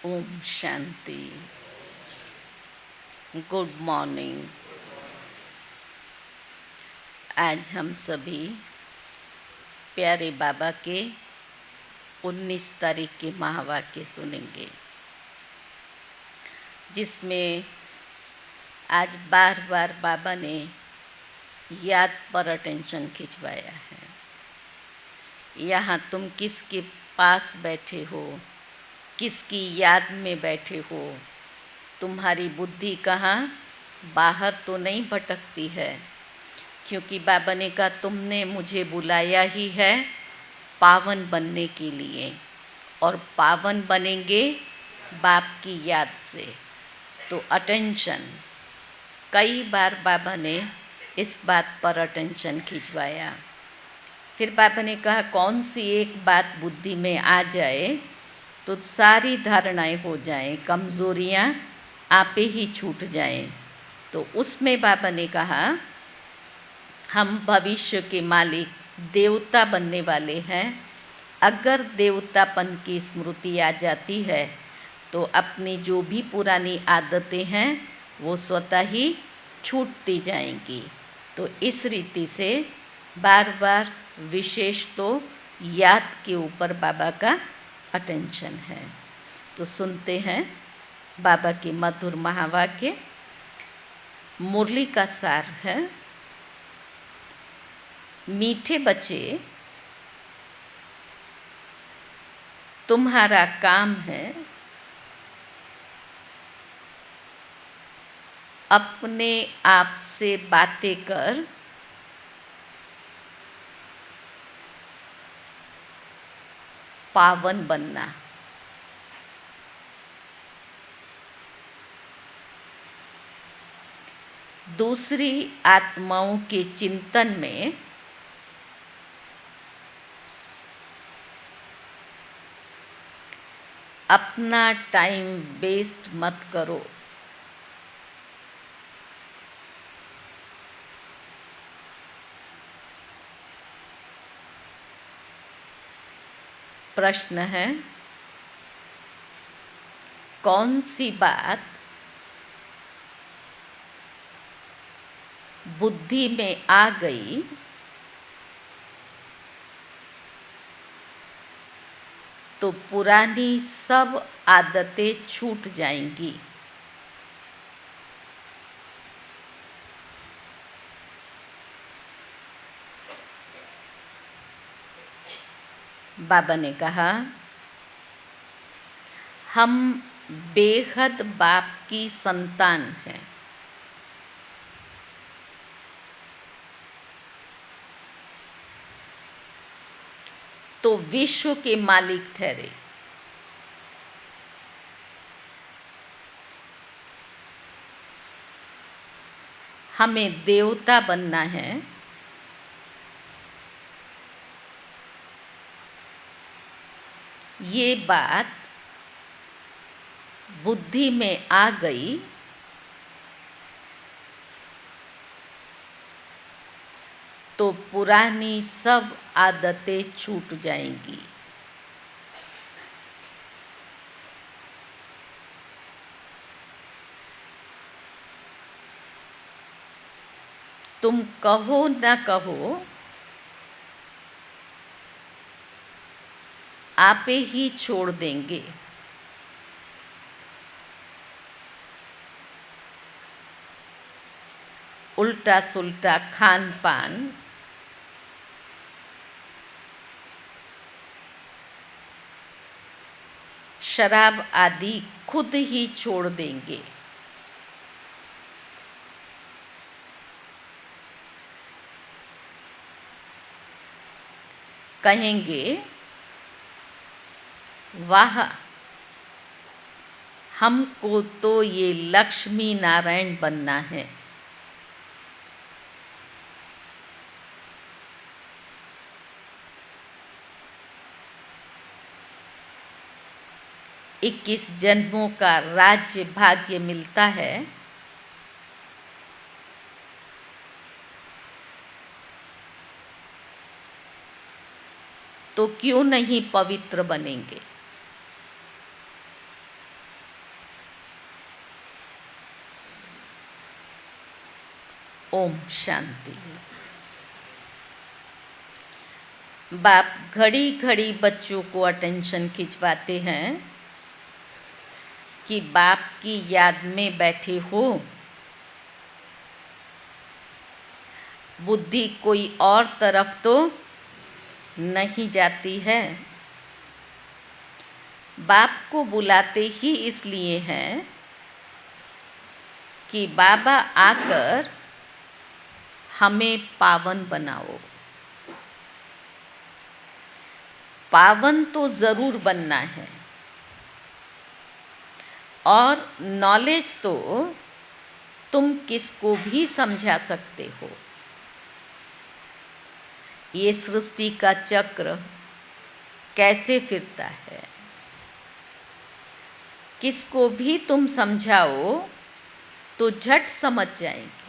Om Shanti. Good morning. आज हम सभी प्यारे बाबा के 19 तारीख के महावाक्य सुनेंगे, जिसमें आज बार बार बाबा ने याद पर अटेंशन खिंचवाया है। यहाँ तुम किसके पास बैठे हो, किसकी याद में बैठे हो, तुम्हारी बुद्धि कहाँ बाहर तो नहीं भटकती है, क्योंकि बाबा ने कहा तुमने मुझे बुलाया ही है पावन बनने के लिए, और पावन बनेंगे बाप की याद से। तो अटेंशन, कई बार बाबा ने इस बात पर अटेंशन खिंचवाया। फिर बाबा ने कहा कौन सी एक बात बुद्धि में आ जाए तो सारी धारणाएं हो जाएं, कमज़ोरियाँ आपे ही छूट जाएं। तो उसमें बाबा ने कहा हम भविष्य के मालिक देवता बनने वाले हैं। अगर देवतापन की स्मृति आ जाती है तो अपनी जो भी पुरानी आदतें हैं वो स्वतः ही छूटती जाएंगी। तो इस रीति से बार बार विशेष तो याद के ऊपर बाबा का अटेंशन है। तो सुनते हैं बाबा के मधुर महावाक्य। मुरली का सार है, मीठे बच्चे तुम्हारा काम है अपने आप से बातें कर पावन बनना। दूसरी आत्माओं के चिंतन में अपना टाइम वेस्ट मत करो। प्रश्न है, कौन सी बात बुद्धि में आ गई तो पुरानी सब आदतें छूट जाएंगी। बाबा ने कहा हम बेहद बाप की संतान हैं। तो विश्व के मालिक ठहरे। हमें देवता बनना है। ये बात बुद्धि में आ गई तो पुरानी सब आदतें छूट जाएंगी। तुम कहो न कहो, आपे ही छोड़ देंगे। उल्टा सुल्टा खान पान, शराब आदि खुद ही छोड़ देंगे। कहेंगे वाह, हमको तो ये लक्ष्मी नारायण बनना है। इक्कीस जन्मों का राज्य भाग्य मिलता है तो क्यों नहीं पवित्र बनेंगे। ओम शांति। बाप घड़ी घड़ी बच्चों को अटेंशन खिंचवाते हैं कि बाप की याद में बैठे हो, बुद्धि कोई और तरफ तो नहीं जाती है। बाप को बुलाते ही इसलिए हैं कि बाबा आकर हमें पावन बनाओ। पावन तो ज़रूर बनना है, और नॉलेज तो तुम किसको भी समझा सकते हो। ये सृष्टि का चक्र कैसे फिरता है, किसको भी तुम समझाओ तो झट समझ जाएंगे।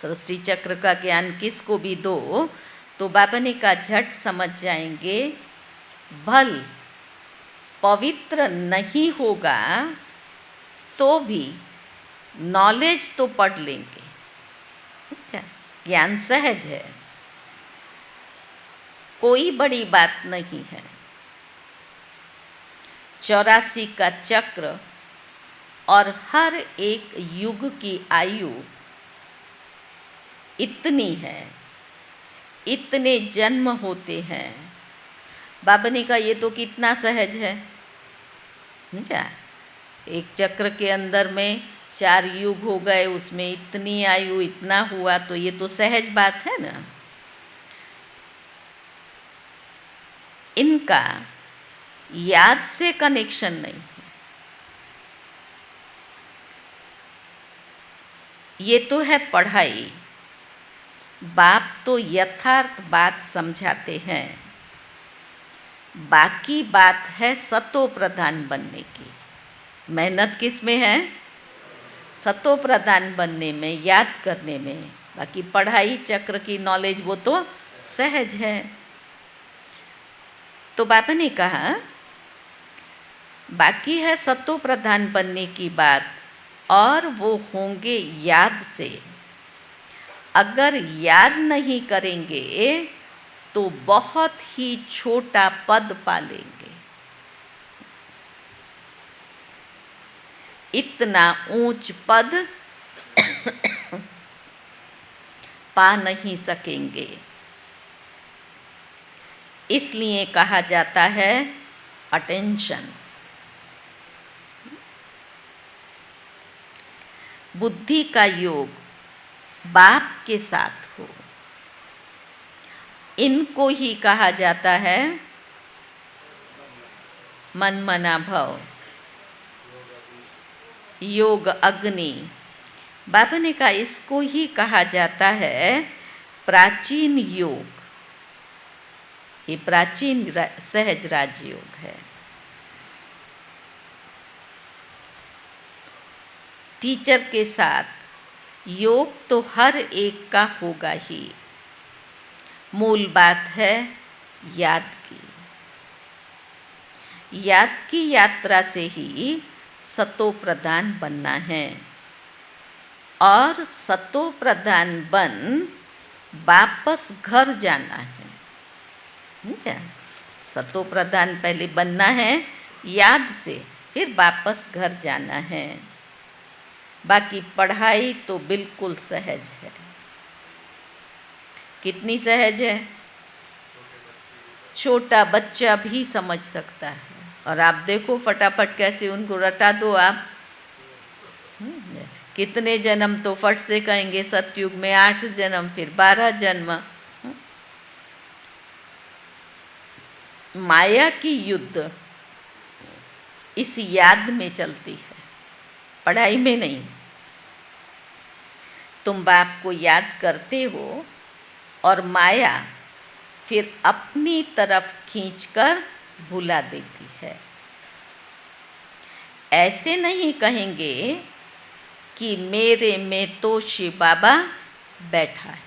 सृष्टि चक्र का ज्ञान किसको भी दो तो बाबा ने कहा झट समझ जाएंगे। भल पवित्र नहीं होगा तो भी नॉलेज तो पढ़ लेंगे। अच्छा, ज्ञान सहज है, कोई बड़ी बात नहीं है। 84 का चक्र और हर एक युग की आयु इतनी है, इतने जन्म होते हैं। बाबा ने कहा ये तो कितना सहज है। समझा, एक चक्र के अंदर में 4 युग हो गए, उसमें इतनी आयु, इतना हुआ, तो ये तो सहज बात है ना। इनका याद से कनेक्शन नहीं है। ये तो है पढ़ाई। बाप तो यथार्थ बात समझाते हैं, बाकी बात है सतो प्रधान बनने की। मेहनत किस में है? सतो प्रधान बनने में, याद करने में। बाकी पढ़ाई चक्र की नॉलेज वो तो सहज है। तो बाबा ने कहा बाकी है सतो प्रधान बनने की बात, और वो होंगे याद से। अगर याद नहीं करेंगे तो बहुत ही छोटा पद पा लेंगे, इतना ऊंच पद पा नहीं सकेंगे। इसलिए कहा जाता है अटेंशन। बुद्धि का योग बाप के साथ हो, इनको ही कहा जाता है मन मना भव, योग अग्नि। बाबा ने कहा इसको ही कहा जाता है प्राचीन योग। ये प्राचीन सहज राजयोग है। टीचर के साथ योग तो हर एक का होगा ही। मूल बात है याद की। याद की यात्रा से ही सतो प्रधान बनना है, और सतो प्रधान बन वापस घर जाना है। समझा? सतो प्रधान पहले बनना है याद से, फिर वापस घर जाना है। बाकी पढ़ाई तो बिल्कुल सहज है। कितनी सहज है? छोटा बच्चा भी समझ सकता है। और आप देखो फटाफट कैसे उनको रटा दो आप। कितने जन्म तो फट से कहेंगे। सतयुग में 8 जन्म, फिर 12 जन्म। माया की युद्ध इस याद में चलती है, पढ़ाई में नहीं। तुम बाप को याद करते हो और माया फिर अपनी तरफ खींचकर भुला देती है। ऐसे नहीं कहेंगे कि मेरे में तो शिव बाबा बैठा है,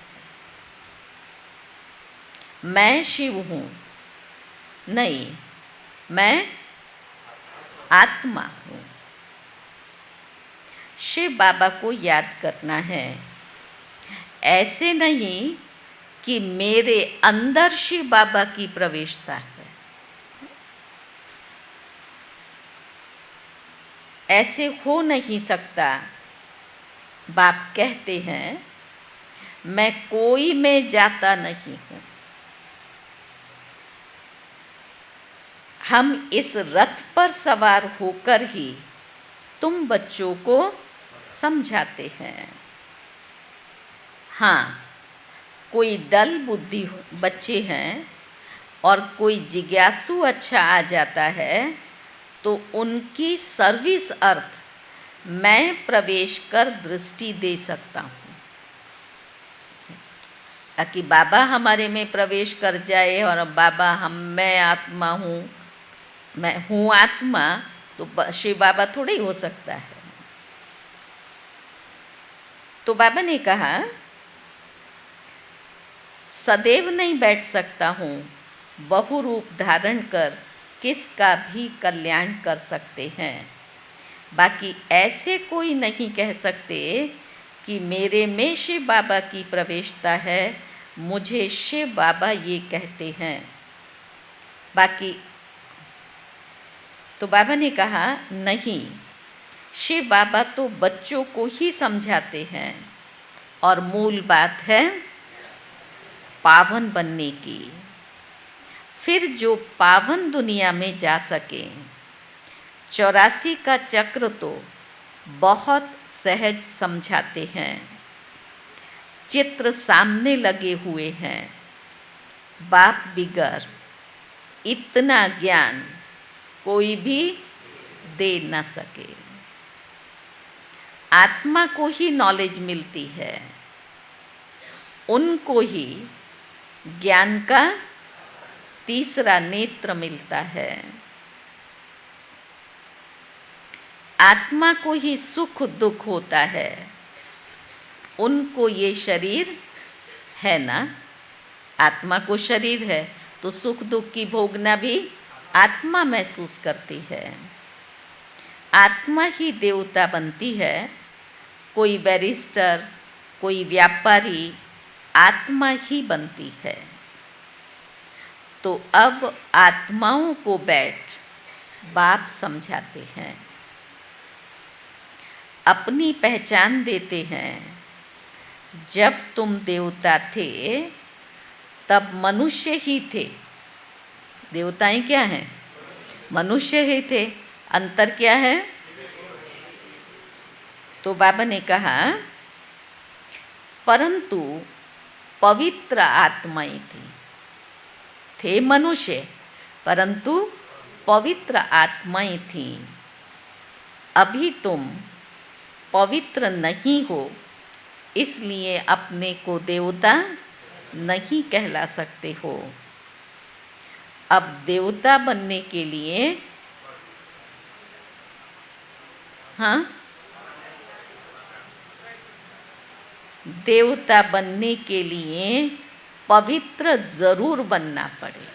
मैं शिव हूँ। नहीं, मैं आत्मा हूँ। शिव बाबा को याद करना है। ऐसे नहीं कि मेरे अंदर शिव बाबा की प्रवेशता है, ऐसे हो नहीं सकता। बाप कहते हैं मैं कोई में जाता नहीं हूँ। हम इस रथ पर सवार होकर ही तुम बच्चों को समझाते हैं। हाँ, कोई डल बुद्धि बच्चे हैं और कोई जिज्ञासु अच्छा आ जाता है तो उनकी सर्विस अर्थ मैं प्रवेश कर दृष्टि दे सकता हूँ। कि बाबा हमारे में प्रवेश कर जाए और बाबा मैं आत्मा हूँ, मैं हूँ आत्मा, तो शिव बाबा थोड़े ही हो सकता है। तो बाबा ने कहा सदैव नहीं बैठ सकता हूँ, बहुरूप धारण कर किसका भी कल्याण कर सकते हैं। बाकी ऐसे कोई नहीं कह सकते कि मेरे में शिव बाबा की प्रवेशता है, मुझे शिव बाबा ये कहते हैं। बाकी तो बाबा ने कहा नहीं, शिव बाबा तो बच्चों को ही समझाते हैं और मूल बात है पावन बनने की। फिर जो पावन दुनिया में जा सके, 84 का चक्र तो बहुत सहज समझाते हैं। चित्र सामने लगे हुए हैं, बाप बिगर इतना ज्ञान कोई भी दे न सके। आत्मा को ही नॉलेज मिलती है, उनको ही ज्ञान का तीसरा नेत्र मिलता है। आत्मा को ही सुख दुख होता है, उनको ये शरीर है ना, आत्मा को शरीर है तो सुख दुख की भोगना भी आत्मा महसूस करती है। आत्मा ही देवता बनती है। कोई बैरिस्टर, कोई व्यापारी, आत्मा ही बनती है। तो अब आत्माओं को बैठ बाप समझाते हैं, अपनी पहचान देते हैं। जब तुम देवता थे तब मनुष्य ही थे। देवताएं क्या हैं? मनुष्य ही थे। अंतर क्या है? तो बाबा ने कहा परंतु पवित्र आत्माएं थी। थे मनुष्य परंतु पवित्र आत्माएं थी। अभी तुम पवित्र नहीं हो, इसलिए अपने को देवता नहीं कहला सकते हो। अब देवता बनने के लिए देवता बनने के लिए पवित्र जरूर बनना पड़े।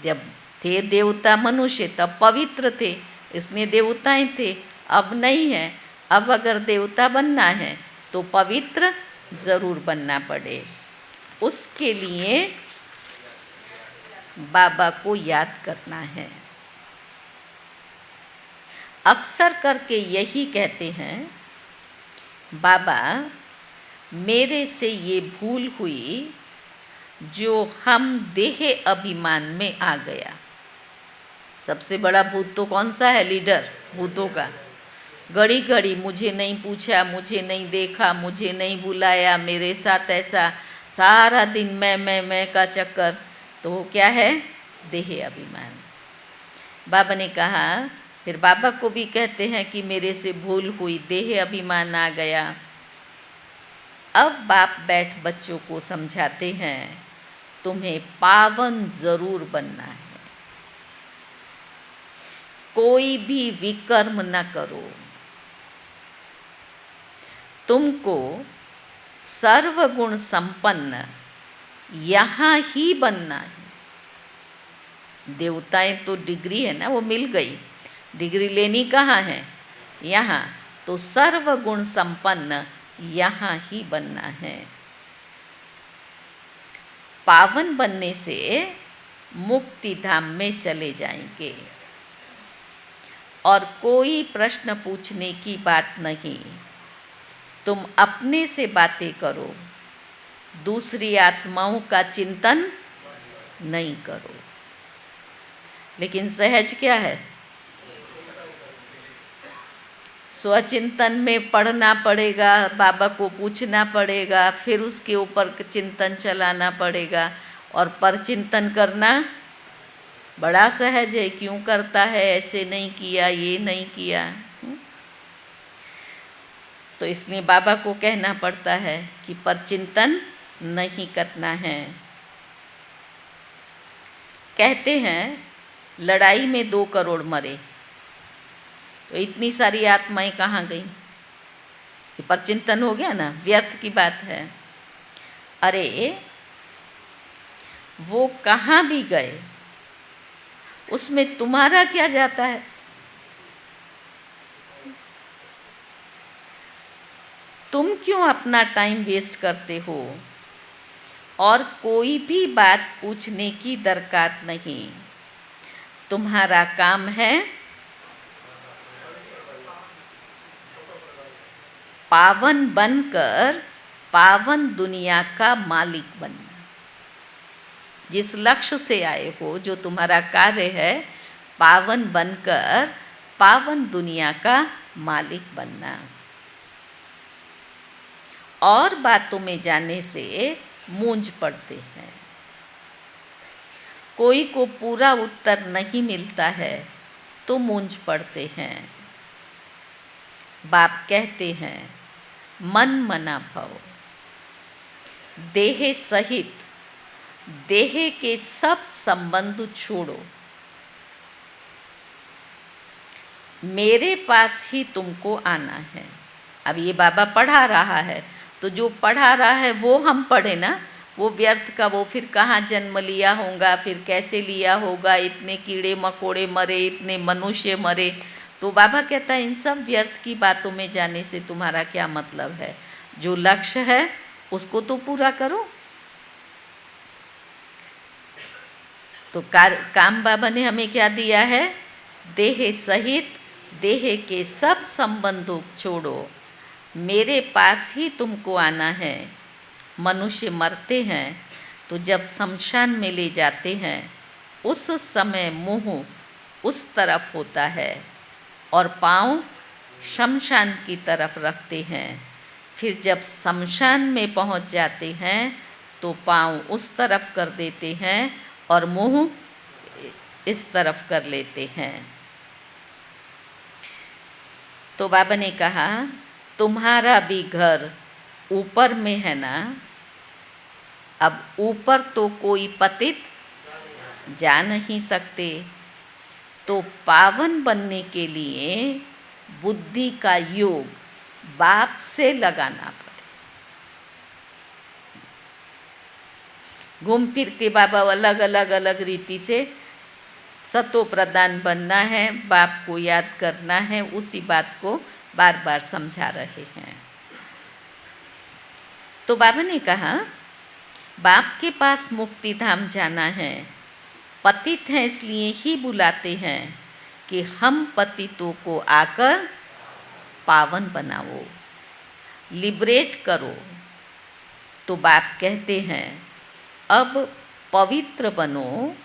जब थे देवता मनुष्य तब पवित्र थे, इसलिए देवताएं थे। अब नहीं है, अब अगर देवता बनना है तो पवित्र जरूर बनना पड़े। उसके लिए बाबा को याद करना है। अक्सर करके यही कहते हैं बाबा मेरे से ये भूल हुई जो हम देह अभिमान में आ गया। सबसे बड़ा भूत तो कौन सा है? लीडर भूतों का। घड़ी घड़ी मुझे नहीं पूछा, मुझे नहीं देखा, मुझे नहीं बुलाया, मेरे साथ ऐसा, सारा दिन मैं का चक्कर। तो वो क्या है? देह अभिमान। बाबा ने कहा, फिर बाबा को भी कहते हैं कि मेरे से भूल हुई, देह अभिमान आ गया। अब बाप बैठ बच्चों को समझाते हैं तुम्हें पावन जरूर बनना है। कोई भी विकर्म न करो, तुमको सर्वगुण संपन्न यहाँ ही बनना है। देवताएं तो डिग्री है ना, वो मिल गई। डिग्री लेनी कहाँ है? यहाँ। तो सर्वगुण संपन्न यहाँ ही बनना है। पावन बनने से मुक्ति धाम में चले जाएंगे और कोई प्रश्न पूछने की बात नहीं। तुम अपने से बातें करो, दूसरी आत्माओं का चिंतन नहीं करो। लेकिन सहज क्या है? स्वचिंतन में पढ़ना पड़ेगा, बाबा को पूछना पड़ेगा, फिर उसके ऊपर चिंतन चलाना पड़ेगा। और परचिंतन करना बड़ा सहज है। क्यों करता है? ऐसे नहीं किया, ये नहीं किया। तो इसलिए बाबा को कहना पड़ता है कि परचिंतन नहीं करना है। कहते हैं लड़ाई में 2 करोड़ मरे, तो इतनी सारी आत्माएं कहाँ गई? ये परचिंतन हो गया ना, व्यर्थ की बात है। अरे वो कहाँ भी गए, उसमें तुम्हारा क्या जाता है? तुम क्यों अपना टाइम वेस्ट करते हो? और कोई भी बात पूछने की दरकार नहीं। तुम्हारा काम है पावन बनकर पावन दुनिया का मालिक बनना। जिस लक्ष्य से आए हो, जो तुम्हारा कार्य है, पावन बनकर पावन दुनिया का मालिक बनना। और बातों में जाने से मूंझ पड़ते हैं। कोई को पूरा उत्तर नहीं मिलता है तो मूंझ पड़ते हैं। बाप कहते हैं मन मना भव, देह सहित देह के सब संबंध छोड़ो, मेरे पास ही तुमको आना है। अब ये बाबा पढ़ा रहा है, तो जो पढ़ा रहा है वो हम पढ़े ना। वो व्यर्थ का, वो फिर कहाँ जन्म लिया होगा, फिर कैसे लिया होगा, इतने कीड़े मकोड़े मरे, इतने मनुष्य मरे। तो बाबा कहता है इन सब व्यर्थ की बातों में जाने से तुम्हारा क्या मतलब है? जो लक्ष्य है उसको तो पूरा करो। तो काम बाबा ने हमें क्या दिया है? देह सहित देह के सब संबंधों छोड़ो, मेरे पास ही तुमको आना है। मनुष्य मरते हैं तो जब शमशान में ले जाते हैं, उस समय मुंह उस तरफ होता है और पाँव शमशान की तरफ रखते हैं। फिर जब शमशान में पहुंच जाते हैं तो पाँव उस तरफ कर देते हैं और मुंह इस तरफ कर लेते हैं। तो बाबा ने कहा तुम्हारा भी घर ऊपर में है ना। अब ऊपर तो कोई पतित जा नहीं सकते, तो पावन बनने के लिए बुद्धि का योग बाप से लगाना पड़े। घूम फिर के बाबा अलग अलग रीति से सतो प्रधान बनना है, बाप को याद करना है, उसी बात को बार बार समझा रहे हैं। तो बाबा ने कहा बाप के पास मुक्ति धाम जाना है। पतित हैं इसलिए ही बुलाते हैं कि हम पतितों को आकर पावन बनाओ, लिबरेट करो। तो बाप कहते हैं अब पवित्र बनो।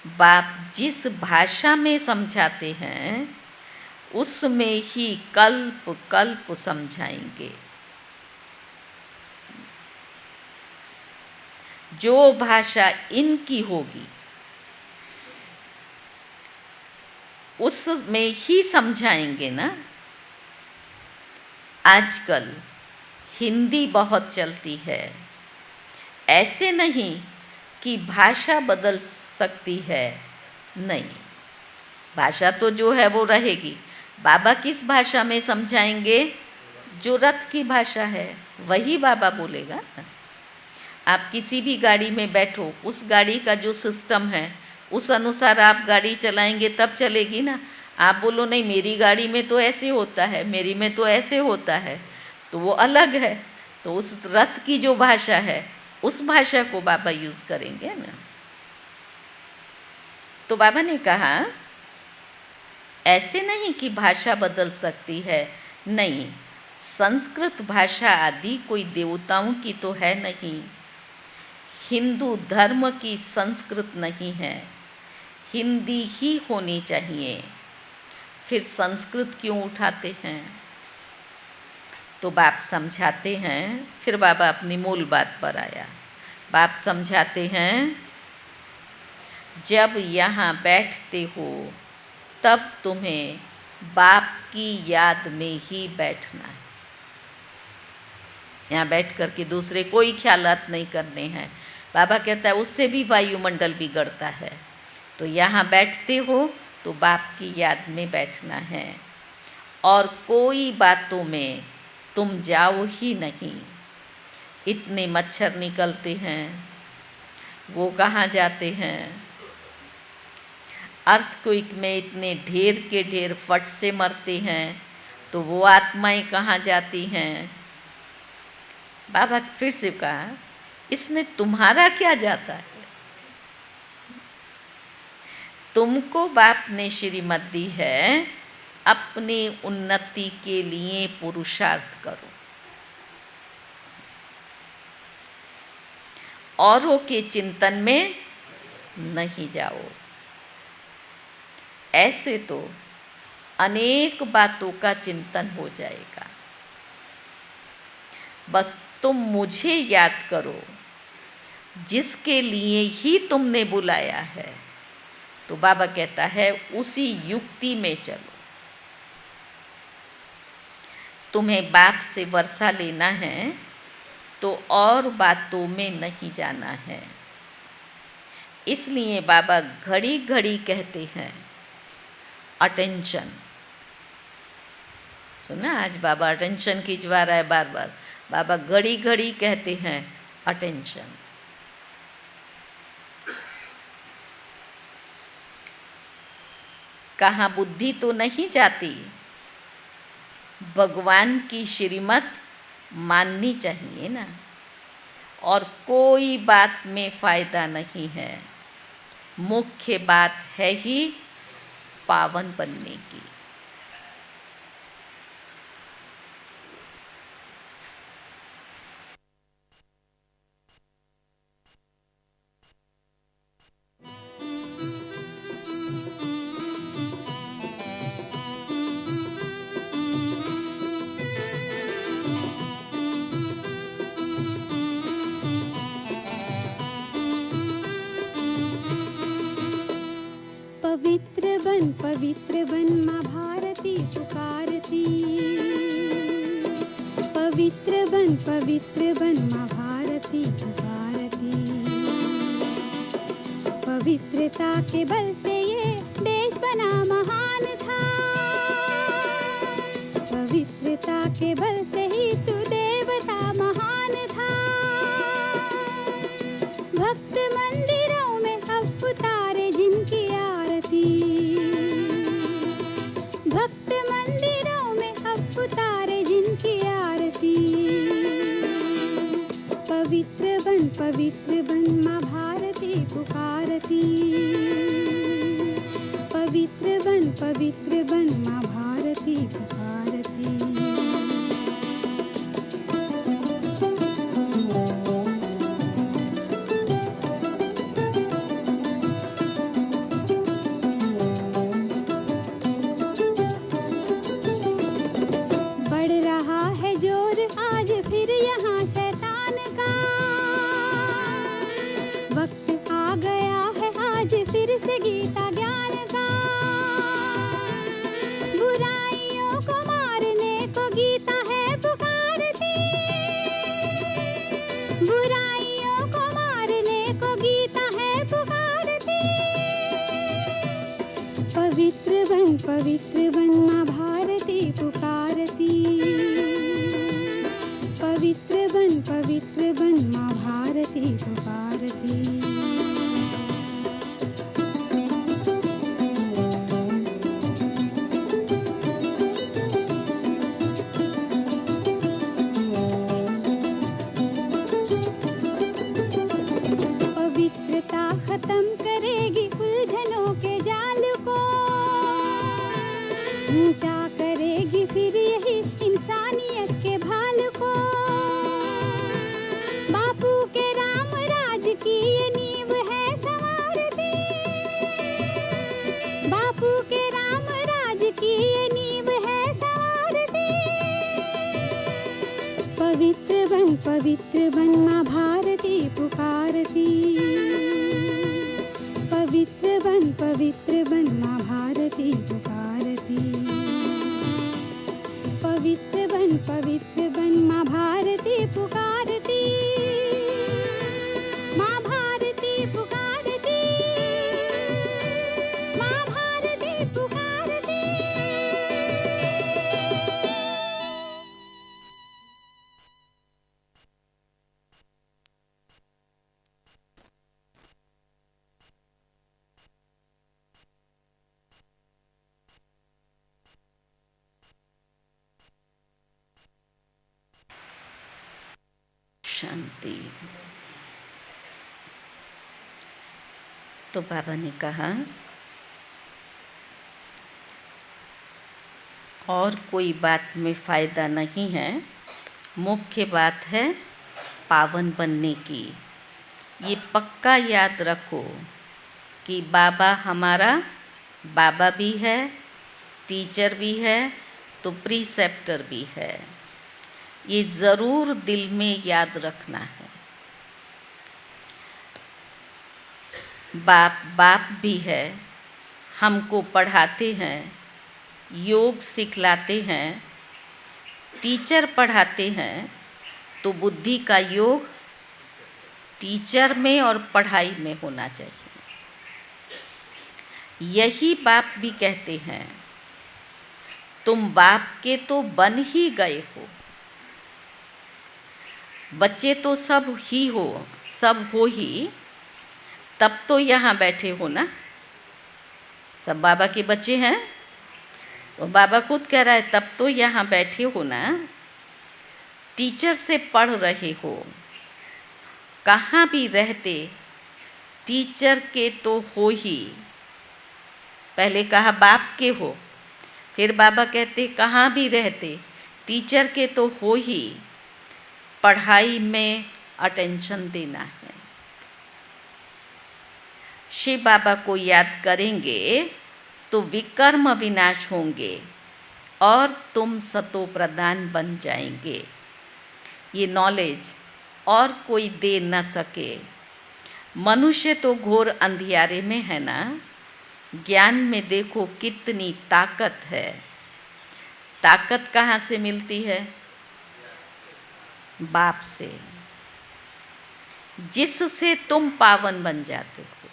बाप जिस भाषा में समझाते हैं उसमें ही कल्प कल्प समझाएंगे। जो भाषा इनकी होगी उसमें ही समझाएंगे ना। आजकल हिंदी बहुत चलती है, ऐसे नहीं कि भाषा बदल सकती है, नहीं, भाषा तो जो है वो रहेगी। बाबा किस भाषा में समझाएंगे? जो रथ की भाषा है वही बाबा बोलेगा ना। आप किसी भी गाड़ी में बैठो, उस गाड़ी का जो सिस्टम है उस अनुसार आप गाड़ी चलाएंगे तब चलेगी ना। आप बोलो नहीं मेरी गाड़ी में तो ऐसे होता है, मेरी में तो ऐसे होता है, तो वो अलग है। तो उस रथ की जो भाषा है उस भाषा को बाबा यूज़ करेंगे ना। तो बाबा ने कहा ऐसे नहीं कि भाषा बदल सकती है, नहीं, संस्कृत भाषा आदि कोई देवताओं की तो है नहीं, हिंदू धर्म की संस्कृत नहीं है, हिंदी ही होनी चाहिए, फिर संस्कृत क्यों उठाते हैं। तो बाप समझाते हैं, फिर बाबा अपनी मूल बात पर आया। बाप समझाते हैं जब यहाँ बैठते हो तब तुम्हें बाप की याद में ही बैठना है। यहाँ बैठ कर के दूसरे कोई ख्यालात नहीं करने हैं। बाबा कहता है उससे भी वायुमंडल बिगड़ता है। तो यहाँ बैठते हो तो बाप की याद में बैठना है, और कोई बातों में तुम जाओ ही नहीं। इतने मच्छर निकलते हैं, वो कहाँ जाते हैं। अर्थक्वेक में इतने ढेर के ढेर फट से मरते हैं, तो वो आत्माएं कहाँ जाती हैं। बाबा फिर से कहा इसमें तुम्हारा क्या जाता है। तुमको बाप ने श्रीमत दी है, अपनी उन्नति के लिए पुरुषार्थ करो, औरों के चिंतन में नहीं जाओ। ऐसे तो अनेक बातों का चिंतन हो जाएगा। बस तुम मुझे याद करो जिसके लिए ही तुमने बुलाया है। तो बाबा कहता है उसी युक्ति में चलो। तुम्हें बाप से वर्षा लेना है तो और बातों में नहीं जाना है। इसलिए बाबा घड़ी घड़ी कहते हैं अटेंशन। सुना, आज बाबा अटेंशन खिंचवा रहा है बार बार। बाबा घड़ी घड़ी कहते हैं अटेंशन। कहाँ बुद्धि तो नहीं जाती, भगवान की श्रीमत माननी चाहिए ना। और कोई बात में फ़ायदा नहीं है, मुख्य बात है ही पावन बनने की। पवित्र बन माँ भारती पुकारती। पवित्र बन माँ भारती पुकारती। पवित्रता के बल से ये देश बना महान था। पवित्रता के बल से ही तू देवता महान था। भक्त मंदिरों में अब उतारे जिनकी आरती। भक्त मंदिरों में अब उतारे जिनकी आरती। पवित्र बन माँ भारती पुकारती। पवित्र बन माँ भारती पुकारती। वक्त आ गया है आज फिर से गीता ज्ञान का। बुराइयों को मारने को गीता है पुकारती। बुराइयों को मारने को गीता है पुकारती। पवित्र बन माँ भारती पुकारती। पवित्र बन माँ भारती पुकारती। पवित्र बन माँ भारती पुकारती। पवित्र बन माँ भारती पुकारती। पवित्र बन माँ भारती पुकारती। माँ भारती पुकारती। माँ भारती पुकारती। शांति। तो बाबा ने कहा और कोई बात में फ़ायदा नहीं है, मुख्य बात है पावन बनने की। ये पक्का याद रखो कि बाबा हमारा बाबा भी है, टीचर भी है, तो प्रीसेप्टर भी है। ये ज़रूर दिल में याद रखना है। बाप भी है, हमको पढ़ाते हैं, योग सिखलाते हैं, टीचर पढ़ाते हैं, तो बुद्धि का योग टीचर में और पढ़ाई में होना चाहिए। यही बाप भी कहते हैं, तुम बाप के तो बन ही गए हो। बच्चे तो सब ही हो, सब हो ही, तब तो यहाँ बैठे हो ना। सब बाबा के बच्चे हैं, और बाबा खुद कह रहा है तब तो यहाँ बैठे हो ना। टीचर से पढ़ रहे हो, कहाँ भी रहते टीचर के तो हो ही। पहले कहा बाप के हो, फिर बाबा कहते कहाँ भी रहते टीचर के तो हो ही। पढ़ाई में अटेंशन देना है। शिव बाबा को याद करेंगे तो विकर्म विनाश होंगे और तुम सतो प्रधान बन जाएंगे। ये नॉलेज और कोई दे न सके। मनुष्य तो घोर अंधियारे में है ना। ज्ञान में देखो कितनी ताकत है। ताकत कहाँ से मिलती है? बाप से, जिससे तुम पावन बन जाते हो।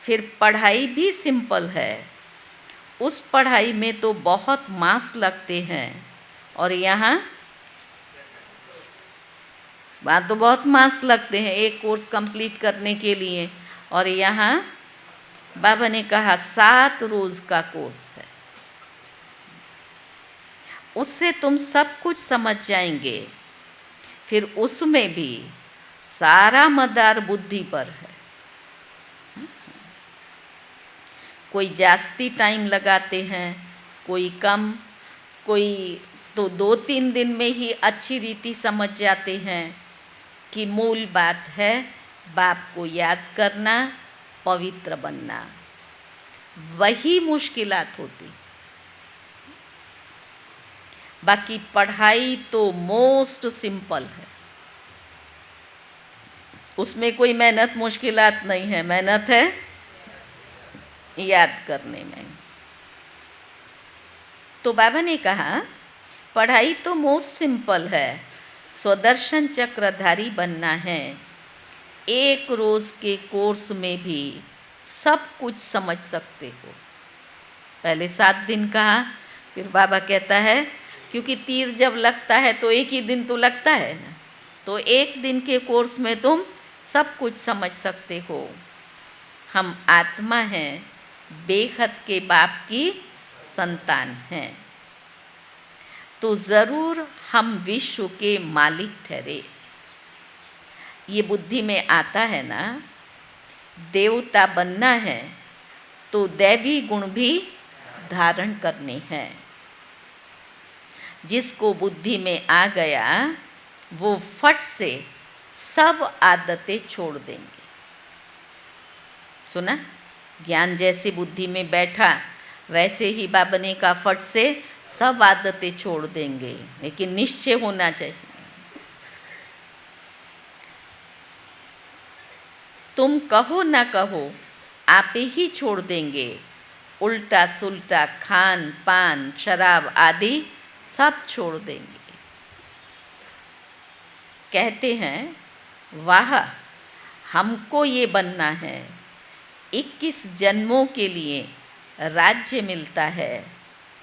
फिर पढ़ाई भी सिंपल है। उस पढ़ाई में तो बहुत मार्क्स लगते हैं, और यहाँ वहाँ तो बहुत मार्क्स लगते हैं एक कोर्स कंप्लीट करने के लिए। और यहाँ बाबा ने कहा 7 रोज़ का कोर्स है, उससे तुम सब कुछ समझ जाएंगे। फिर उसमें भी सारा मदार बुद्धि पर है। कोई जास्ती टाइम लगाते हैं, कोई कम, कोई तो 2-3 दिन में ही अच्छी रीति समझ जाते हैं कि मूल बात है बाप को याद करना, पवित्र बनना। वही मुश्किलात होती। बाकी पढ़ाई तो मोस्ट सिंपल है, उसमें कोई मेहनत मुश्किलात नहीं है। मेहनत है याद करने में। तो बाबा ने कहा पढ़ाई तो मोस्ट सिंपल है, स्वदर्शन चक्रधारी बनना है। 1 रोज़ के कोर्स में भी सब कुछ समझ सकते हो। पहले 7 दिन कहा, फिर बाबा कहता है क्योंकि तीर जब लगता है तो एक ही दिन तो लगता है ना, तो 1 दिन के कोर्स में तुम सब कुछ समझ सकते हो। हम आत्मा हैं, बेखत के बाप की संतान हैं, तो ज़रूर हम विश्व के मालिक ठहरे। ये बुद्धि में आता है ना। देवता बनना है तो दैवी गुण भी धारण करने हैं। जिसको बुद्धि में आ गया वो फट से सब आदतें छोड़ देंगे। सुना? ज्ञान जैसे बुद्धि में बैठा वैसे ही बाबा ने का फट से सब आदतें छोड़ देंगे, लेकिन निश्चय होना चाहिए। तुम कहो ना कहो, आप ही छोड़ देंगे। उल्टा सुल्टा खान पान शराब आदि सब छोड़ देंगे। कहते हैं, वाह, हमको ये बनना है, 21 जन्मों के लिए राज्य मिलता है,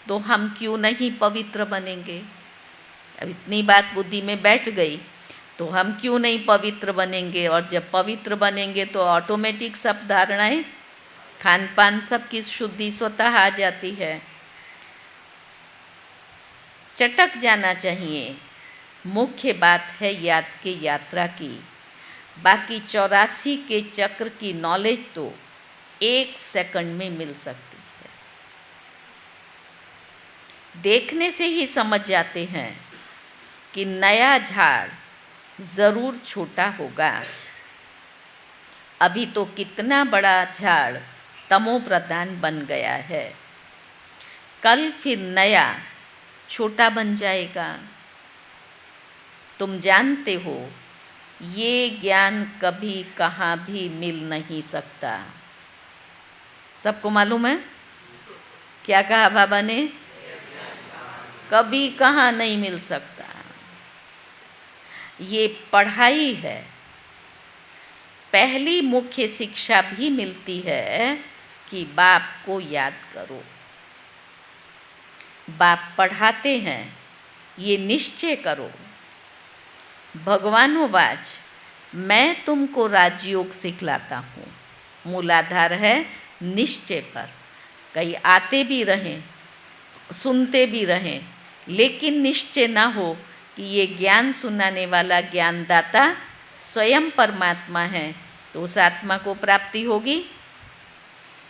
तो हम क्यों नहीं पवित्र बनेंगे। अब इतनी बात बुद्धि में बैठ गई तो हम क्यों नहीं पवित्र बनेंगे। और जब पवित्र बनेंगे तो ऑटोमेटिक सब धारणाएं, खान पान सब की शुद्धि स्वतः आ जाती है। चटक जाना चाहिए। मुख्य बात है याद की यात्रा की। बाकी 84 के चक्र की नॉलेज तो 1 सेकंड में मिल सकती है। देखने से ही समझ जाते हैं कि नया झाड़ ज़रूर छोटा होगा। अभी तो कितना बड़ा झाड़ तमो प्रधान बन गया है, कल फिर नया छोटा बन जाएगा। तुम जानते हो, ये ज्ञान कभी कहाँ भी मिल नहीं सकता। सबको मालूम है? क्या कहा बाबा ने? कभी कहाँ नहीं मिल सकता। ये पढ़ाई है। पहली मुख्य शिक्षा भी मिलती है कि बाप को याद करो। बाप पढ़ाते हैं, ये निश्चय करो। भगवानोवाच, मैं तुमको राजयोग सिखलाता हूँ। मूलाधार है निश्चय पर। कई आते भी रहें, सुनते भी रहें, लेकिन निश्चय ना हो कि ये ज्ञान सुनाने वाला ज्ञानदाता स्वयं परमात्मा है, तो उस आत्मा को प्राप्ति होगी।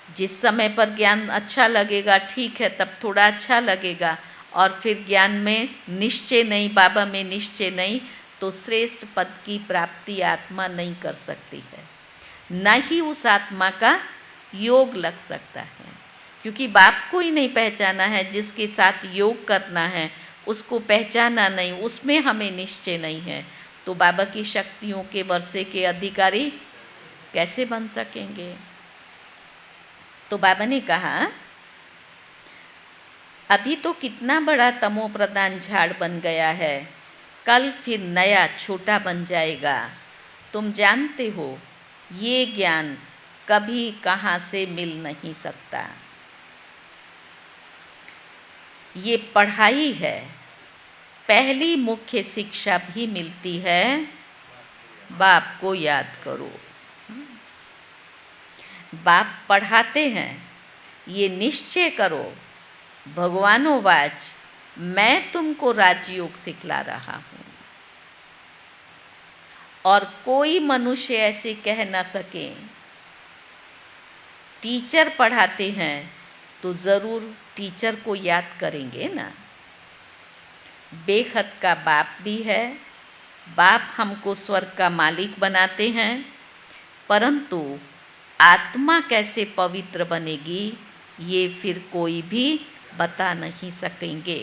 जिस समय पर ज्ञान अच्छा लगेगा, ठीक है, तब थोड़ा अच्छा लगेगा, और फिर ज्ञान में निश्चय नहीं, बाबा में निश्चय नहीं, तो श्रेष्ठ पद की प्राप्ति आत्मा नहीं कर सकती है। न ही उस आत्मा का योग लग सकता है, क्योंकि बाप को ही नहीं पहचाना है। जिसके साथ योग करना है उसको पहचाना नहीं, उसमें हमें निश्चय नहीं है, तो बाबा की शक्तियों के वर्षे के अधिकारी कैसे बन सकेंगे। तो बाबा ने कहा, अभी तो कितना बड़ा तमो प्रधान झाड़ बन गया है, कल फिर नया छोटा बन जाएगा। तुम जानते हो, ये ज्ञान कभी कहाँ से मिल नहीं सकता। ये पढ़ाई है। पहली मुख्य शिक्षा भी मिलती है, बाप को याद करो। बाप पढ़ाते हैं, ये निश्चय करो। भगवानोवाच, मैं तुमको राजयोग सिखला रहा हूँ। और कोई मनुष्य ऐसे कह ना सके। टीचर पढ़ाते हैं तो ज़रूर टीचर को याद करेंगे ना। बेखत का बाप भी है। बाप हमको स्वर्ग का मालिक बनाते हैं, परंतु आत्मा कैसे पवित्र बनेगी ये फिर कोई भी बता नहीं सकेंगे।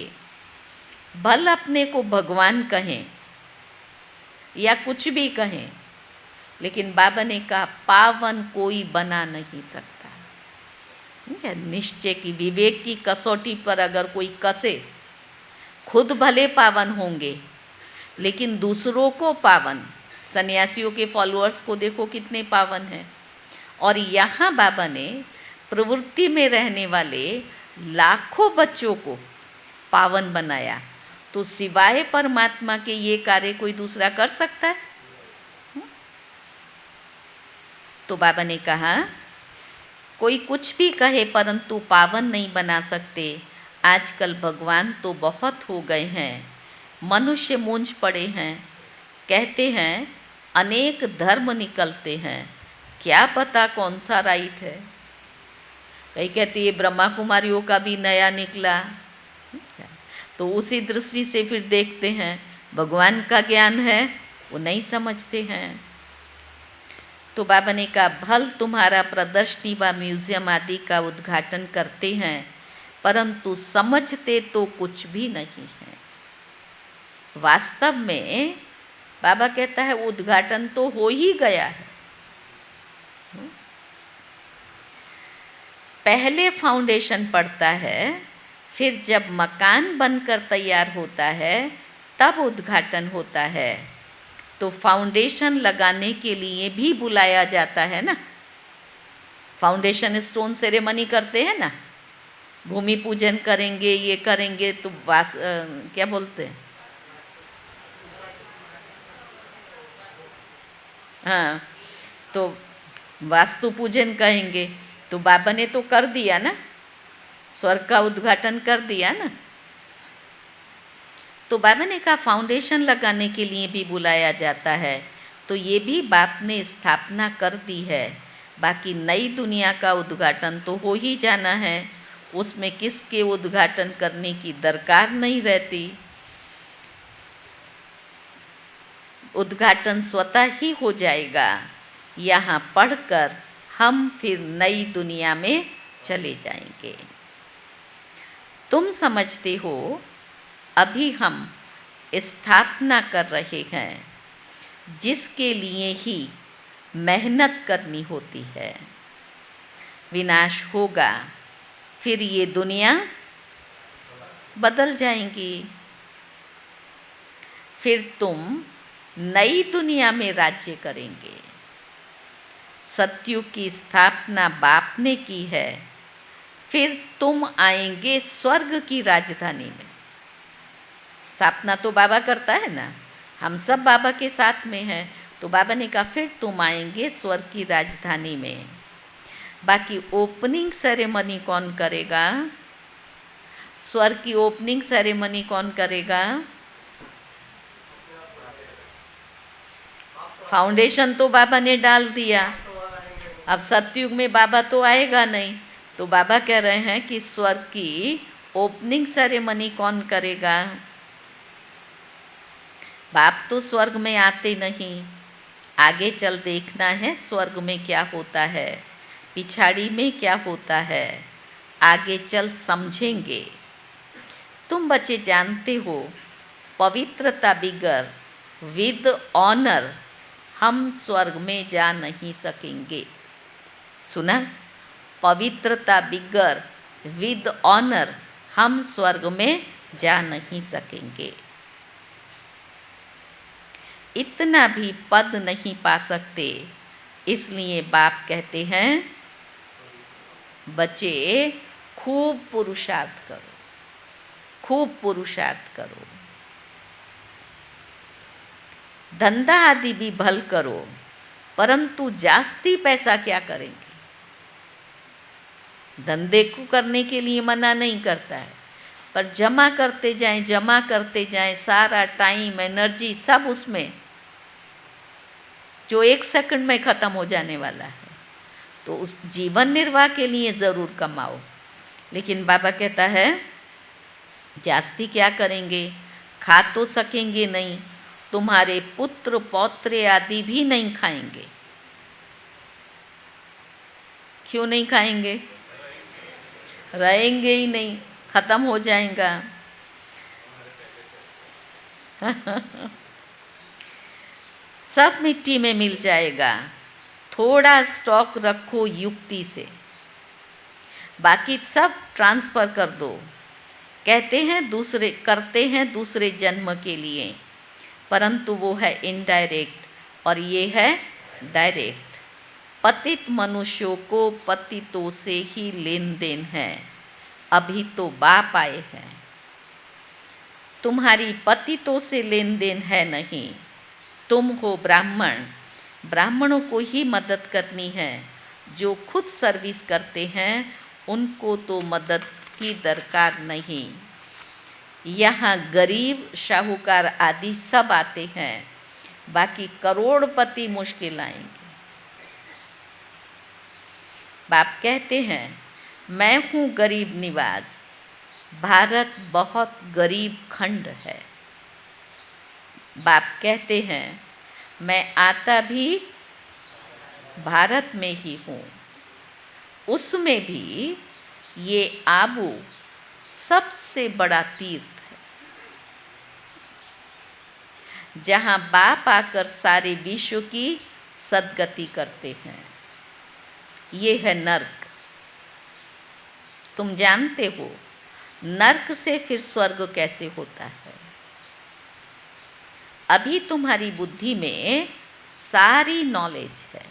भल अपने को भगवान कहें या कुछ भी कहें, लेकिन बाबा ने कहा पावन कोई बना नहीं सकता। निश्चय की, विवेक की कसौटी पर अगर कोई कसे, खुद भले पावन होंगे लेकिन दूसरों को पावन, सन्यासियों के फॉलोअर्स को देखो कितने पावन हैं। और यहाँ बाबा ने प्रवृत्ति में रहने वाले लाखों बच्चों को पावन बनाया, तो सिवाय परमात्मा के ये कार्य कोई दूसरा कर सकता है? तो बाबा ने कहा, कोई कुछ भी कहे परंतु पावन नहीं बना सकते। आजकल भगवान तो बहुत हो गए हैं, मनुष्य मूंझ पड़े हैं। कहते हैं अनेक धर्म निकलते हैं, क्या पता कौन सा राइट है। कई कहती है ब्रह्मा कुमारियों का भी नया निकला, तो उसी दृष्टि से फिर देखते हैं। भगवान का ज्ञान है वो नहीं समझते हैं। तो बाबा ने कहा, भल तुम्हारा प्रदर्शनी व म्यूज़ियम आदि का उद्घाटन करते हैं, परंतु समझते तो कुछ भी नहीं है। वास्तव में बाबा कहता है उद्घाटन तो हो ही गया है। पहले फाउंडेशन पड़ता है, फिर जब मकान बनकर तैयार होता है तब उद्घाटन होता है। तो फाउंडेशन लगाने के लिए भी बुलाया जाता है ना। फाउंडेशन स्टोन सेरेमनी करते हैं ना, भूमि पूजन करेंगे, ये करेंगे तो क्या बोलते हैं, हाँ, तो वास्तु पूजन कहेंगे। तो बाबा ने तो कर दिया ना, स्वर्ग का उद्घाटन कर दिया ना। तो बाबा ने कहा फाउंडेशन लगाने के लिए भी बुलाया जाता है। तो ये भी बाप ने स्थापना कर दी है। बाकी नई दुनिया का उद्घाटन तो हो ही जाना है, उसमें किसके उद्घाटन करने की दरकार नहीं रहती। उद्घाटन स्वतः ही हो जाएगा। यहाँ पढ़कर हम फिर नई दुनिया में चले जाएंगे। तुम समझते हो अभी हम स्थापना कर रहे हैं, जिसके लिए ही मेहनत करनी होती है। विनाश होगा, फिर ये दुनिया बदल जाएंगी। फिर तुम नई दुनिया में राज्य करेंगे। सतयुग की स्थापना बाप ने की है, फिर तुम आएंगे स्वर्ग की राजधानी में। स्थापना तो बाबा करता है ना, हम सब बाबा के साथ में हैं। तो बाबा ने कहा फिर तुम आएंगे स्वर्ग की राजधानी में। बाकी ओपनिंग सेरेमनी कौन करेगा? स्वर्ग की ओपनिंग सेरेमनी कौन करेगा? फाउंडेशन तो बाबा ने डाल दिया, अब सतयुग में बाबा तो आएगा नहीं। तो बाबा कह रहे हैं कि स्वर्ग की ओपनिंग सेरेमनी कौन करेगा? बाप तो स्वर्ग में आते नहीं, आगे चल देखना है स्वर्ग में क्या होता है, पिछाड़ी में क्या होता है, आगे चल समझेंगे। तुम बच्चे जानते हो पवित्रता बिगर विद ऑनर हम स्वर्ग में जा नहीं सकेंगे। सुना? पवित्रता बिगर विद ऑनर हम स्वर्ग में जा नहीं सकेंगे। इतना भी पद नहीं पा सकते, इसलिए बाप कहते हैं बच्चे खूब पुरुषार्थ करो, खूब पुरुषार्थ करो, धंधा आदि भी भल करो, परंतु जास्ती पैसा क्या करेंगे? धंधे को करने के लिए मना नहीं करता है, पर जमा करते जाएं, जमा करते जाएं, सारा टाइम एनर्जी सब उसमें, जो 1 सेकंड में ख़त्म हो जाने वाला है। तो उस जीवन निर्वाह के लिए ज़रूर कमाओ। लेकिन बाबा कहता है जास्ती क्या करेंगे? खा तो सकेंगे नहीं, तुम्हारे पुत्र पौत्रे आदि भी नहीं खाएंगे। क्यों नहीं खाएंगे? रहेंगे ही नहीं, ख़त्म हो जाएगा। सब मिट्टी में मिल जाएगा। थोड़ा स्टॉक रखो युक्ति से, बाकी सब ट्रांसफ़र कर दो। कहते हैं दूसरे, करते हैं दूसरे जन्म के लिए, परंतु वो है इनडायरेक्ट और ये है डायरेक्ट। पतित मनुष्यों को पतितों से ही लेन देन है। अभी तो बाप आए हैं, तुम्हारी पतितों से लेन देन है नहीं। तुम हो ब्राह्मण, ब्राह्मणों को ही मदद करनी है। जो खुद सर्विस करते हैं उनको तो मदद की दरकार नहीं। यहाँ गरीब शाहूकार आदि सब आते हैं, बाकी करोड़पति मुश्किल आएंगे। बाप कहते हैं मैं हूँ गरीब निवास, भारत बहुत गरीब खंड है। बाप कहते हैं मैं आता भी भारत में ही हूँ, उसमें भी ये आबू सबसे बड़ा तीर्थ है, जहाँ बाप आकर सारे विश्व की सद्गति करते हैं। ये है नर्क। तुम जानते हो नर्क से फिर स्वर्ग कैसे होता है? अभी तुम्हारी बुद्धि में सारी नॉलेज है।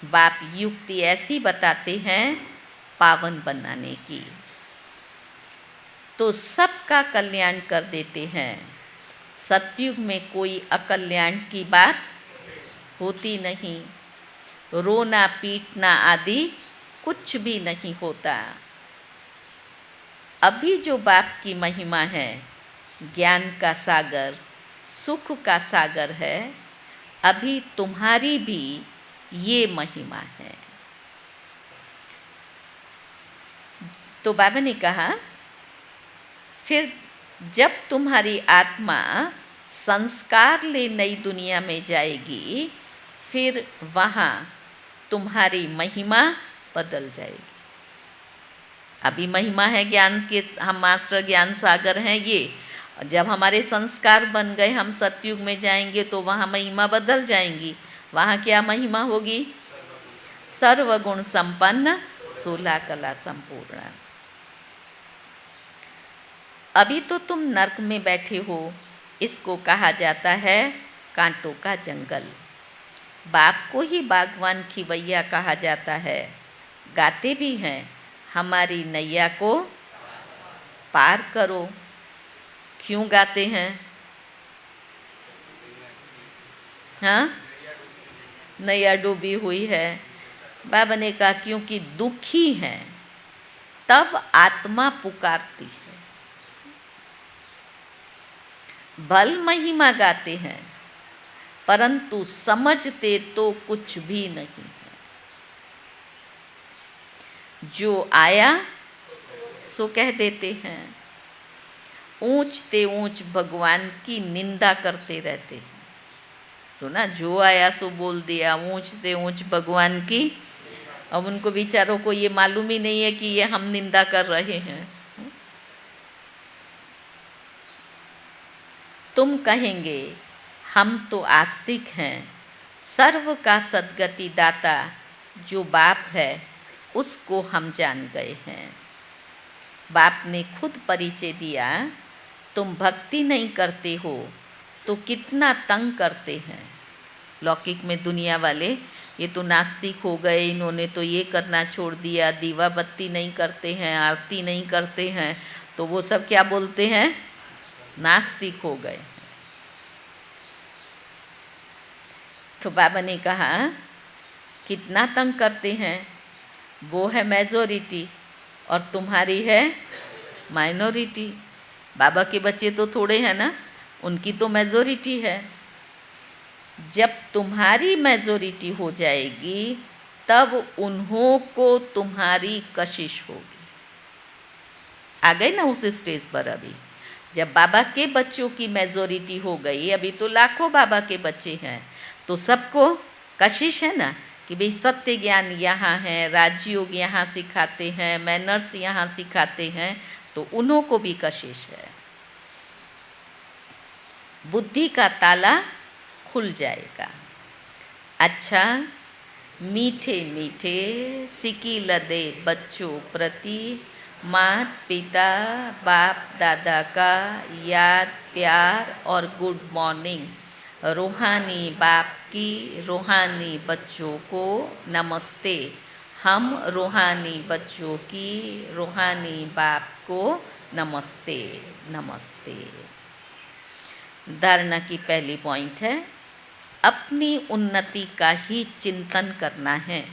बाप युक्ति ऐसी बताते हैं पावन बनाने की, तो सबका कल्याण कर देते हैं। सतयुग में कोई अकल्याण की बात होती नहीं। रोना पीटना आदि कुछ भी नहीं होता। अभी जो बाप की महिमा है, ज्ञान का सागर, सुख का सागर है, अभी तुम्हारी भी ये महिमा है। तो बाबा ने कहा फिर जब तुम्हारी आत्मा संस्कार ले नई दुनिया में जाएगी, फिर वहाँ तुम्हारी महिमा बदल जाएगी। अभी महिमा है ज्ञान के, हम मास्टर ज्ञान सागर हैं ये। जब हमारे संस्कार बन गए, हम सतयुग में जाएंगे तो वहाँ महिमा बदल जाएंगी। वहाँ क्या महिमा होगी? सर्वगुण संपन्न, 16 कला संपूर्ण। अभी तो तुम नर्क में बैठे हो, इसको कहा जाता है कांटों का जंगल। बाप को ही बागवान खिवैया कहा जाता है। गाते भी हैं, हमारी नैया को पार करो। क्यों गाते हैं? हाँ, नैया डूबी हुई है। बाबा ने कहा क्योंकि दुखी हैं, तब आत्मा पुकारती है। भल महिमा गाते हैं, परंतु समझते तो कुछ भी नहीं है। जो आया सो कह देते हैं, ऊंचते ऊंच भगवान की निंदा करते रहते हैं। तो ना, जो आया सो बोल दिया, ऊंचते ऊंच भगवान की। अब उनको बेचारों को ये मालूम ही नहीं है कि ये हम निंदा कर रहे हैं। तुम कहेंगे हम तो आस्तिक हैं, सर्व का सद्गति दाता जो बाप है उसको हम जान गए हैं। बाप ने खुद परिचय दिया, तुम भक्ति नहीं करते हो तो कितना तंग करते हैं। लौकिक में दुनिया वाले ये तो नास्तिक हो गए, इन्होंने तो ये करना छोड़ दिया, दीवा बत्ती नहीं करते हैं, आरती नहीं करते हैं, तो वो सब क्या बोलते हैं? नास्तिक हो गए। तो बाबा ने कहा कितना तंग करते हैं, वो है मेजॉरिटी और तुम्हारी है माइनॉरिटी। बाबा के बच्चे तो थोड़े हैं ना, उनकी तो मेजॉरिटी है। जब तुम्हारी मेजॉरिटी हो जाएगी तब उन्हों को तुम्हारी कशिश होगी। आ गए ना उस स्टेज पर। अभी जब बाबा के बच्चों की मेजॉरिटी हो गई, अभी तो लाखों बाबा के बच्चे हैं, तो सबको कशिश है ना कि भाई सत्य ज्ञान यहाँ है, राजयोग यहाँ सिखाते हैं, मैनर्स यहाँ सिखाते हैं, तो उन्हों को भी कशिश है। बुद्धि का ताला खुल जाएगा। अच्छा, मीठे मीठे सिकी लदे बच्चों प्रति माता पिता बाप दादा का याद प्यार और गुड मॉर्निंग। रूहानी बाप की रूहानी बच्चों को नमस्ते। हम रूहानी बच्चों की रूहानी बाप को नमस्ते नमस्ते। धारणा की पहली पॉइंट है, अपनी उन्नति का ही चिंतन करना है।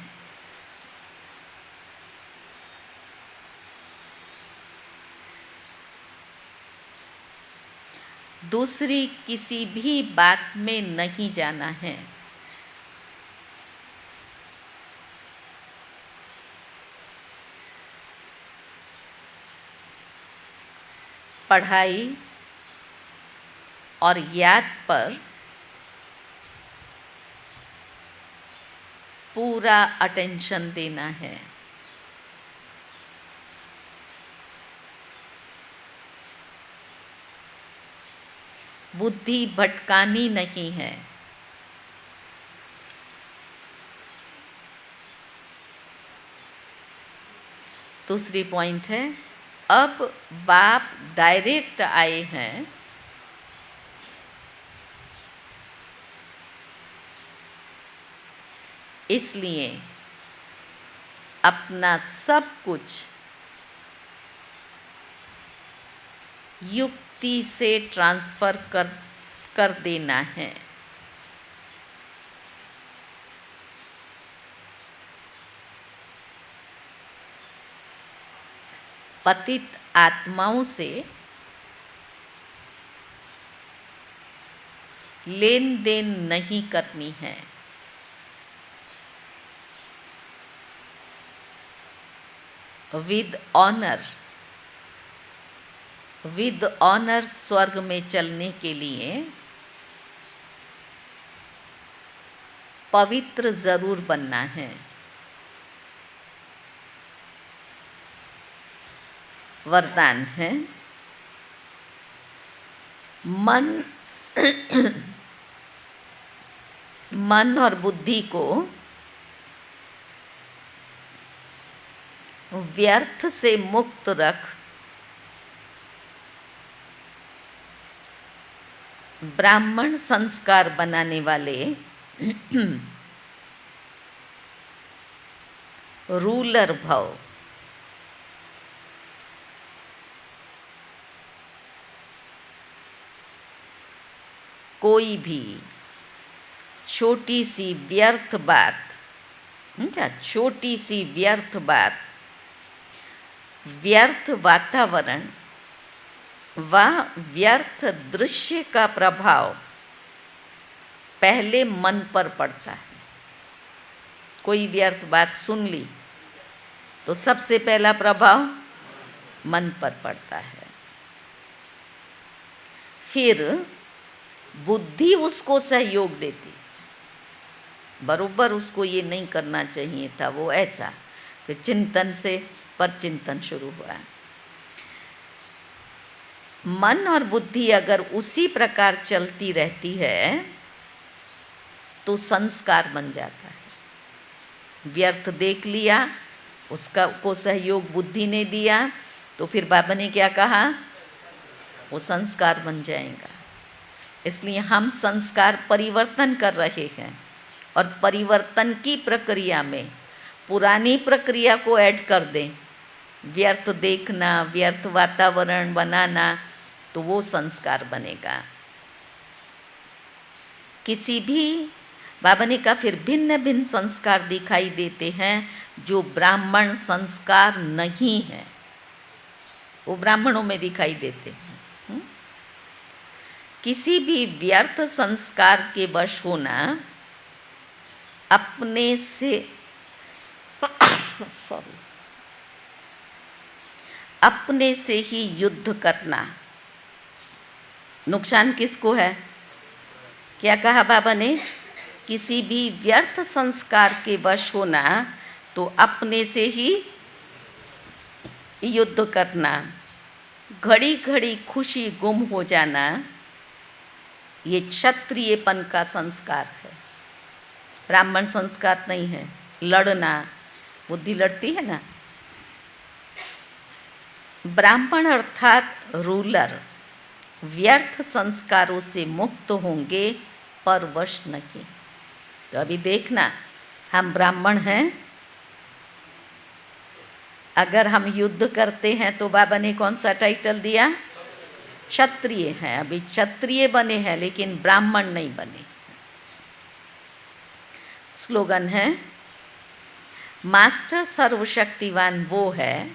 दूसरी किसी भी बात में नहीं जाना है। पढ़ाई और याद पर पूरा अटेंशन देना है। बुद्धि भटकानी नहीं है। दूसरी पॉइंट है, अब बाप डायरेक्ट आए हैं, इसलिए अपना सब कुछ युक्ति से ट्रांसफ़र कर देना है। पतित आत्माओं से लेन देन नहीं करनी है। विद ऑनर स्वर्ग में चलने के लिए पवित्र जरूर बनना है। वरदान है, मन और बुद्धि को व्यर्थ से मुक्त रख, ब्राह्मण संस्कार बनाने वाले रूलर भव। कोई भी छोटी सी व्यर्थ बात, छोटी सी व्यर्थ बात, व्यर्थ वातावरण व व्यर्थ दृश्य का प्रभाव पहले मन पर पड़ता है। कोई व्यर्थ बात सुन ली तो सबसे पहला प्रभाव मन पर पड़ता है। फिर बुद्धि उसको सहयोग देती, बरोबर उसको ये नहीं करना चाहिए था, वो ऐसा। फिर चिंतन से पर चिंतन शुरू हुआ। मन और बुद्धि अगर उसी प्रकार चलती रहती है तो संस्कार बन जाता है। व्यर्थ देख लिया, उसका को सहयोग बुद्धि ने दिया, तो फिर बाबा ने क्या कहा, वो संस्कार बन जाएगा। इसलिए हम संस्कार परिवर्तन कर रहे हैं और परिवर्तन की प्रक्रिया में पुरानी प्रक्रिया को ऐड कर दें, व्यर्थ देखना, व्यर्थ वातावरण बनाना, तो वो संस्कार बनेगा। किसी भी बाबा ने कहा फिर भिन्न भिन्न संस्कार दिखाई देते हैं जो ब्राह्मण संस्कार नहीं है, वो ब्राह्मणों में दिखाई देते हैं। किसी भी व्यर्थ संस्कार के वश होना, अपने से अपने से ही युद्ध करना, नुकसान किसको है? क्या कहा बाबा ने? किसी भी व्यर्थ संस्कार के वश होना तो अपने से ही युद्ध करना, घड़ी घड़ी खुशी गुम हो जाना, ये क्षत्रियपन का संस्कार है, ब्राह्मण संस्कार नहीं है। लड़ना, बुद्धि लड़ती है ना। ब्राह्मण अर्थात रूलर व्यर्थ संस्कारों से मुक्त होंगे पर वश नहीं। तो अभी देखना, हम ब्राह्मण हैं, अगर हम युद्ध करते हैं तो बाबा ने कौन सा टाइटल दिया? क्षत्रिय हैं। अभी क्षत्रिय बने हैं लेकिन ब्राह्मण नहीं बने। स्लोगन है, मास्टर सर्वशक्तिवान वो है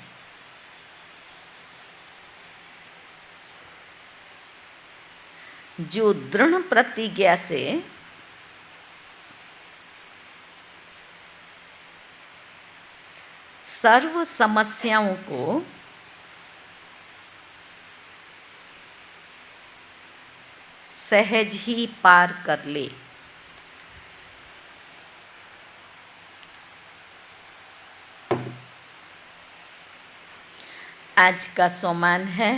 जो दृढ़ प्रतिज्ञा से सर्व समस्याओं को सहज ही पार कर ले। आज का सोमान है,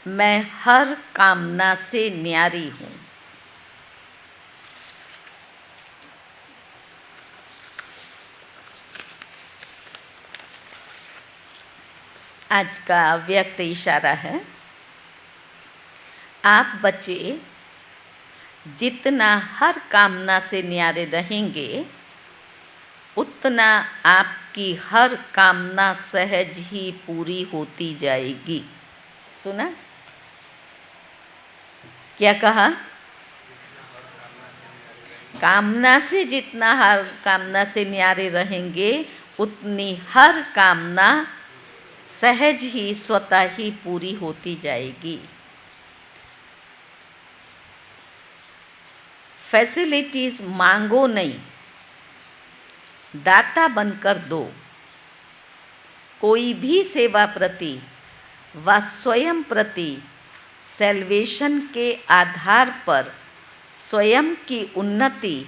मैं हर कामना से न्यारी हूँ। आज का व्यक्त इशारा है, आप बच्चे जितना हर कामना से न्यारे रहेंगे, उतना आपकी हर कामना सहज ही पूरी होती जाएगी। सुना? क्या कहा? कामना से जितना हर कामना से न्यारे रहेंगे, उतनी हर कामना सहज ही स्वतः ही पूरी होती जाएगी। फैसिलिटीज़ मांगो नहीं, दाता बनकर दो। कोई भी सेवा प्रति व स्वयं प्रति सैल्वेशन के आधार पर स्वयं की उन्नति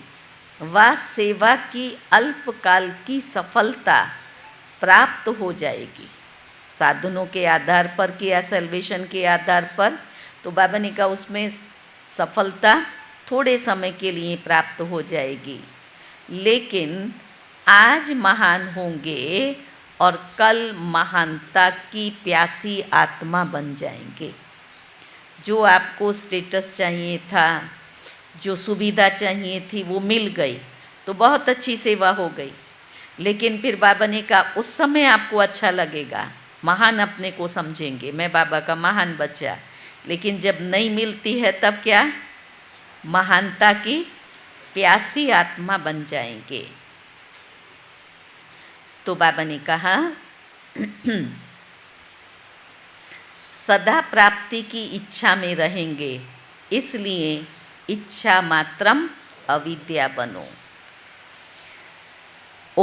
व सेवा की अल्पकाल की सफलता प्राप्त हो जाएगी। साधनों के आधार पर किया, सैल्वेशन के आधार पर, तो बाबा ने कहा उसमें सफलता थोड़े समय के लिए प्राप्त हो जाएगी, लेकिन आज महान होंगे और कल महानता की प्यासी आत्मा बन जाएंगे। जो आपको स्टेटस चाहिए था, जो सुविधा चाहिए थी, वो मिल गई तो बहुत अच्छी सेवा हो गई, लेकिन फिर बाबा ने कहा उस समय आपको अच्छा लगेगा, महान अपने को समझेंगे, मैं बाबा का महान बच्चा, लेकिन जब नहीं मिलती है तब क्या? महानता की प्यासी आत्मा बन जाएंगे। तो बाबा ने कहा सदा प्राप्ति की इच्छा में रहेंगे, इसलिए इच्छा मात्रम अविद्या बनो।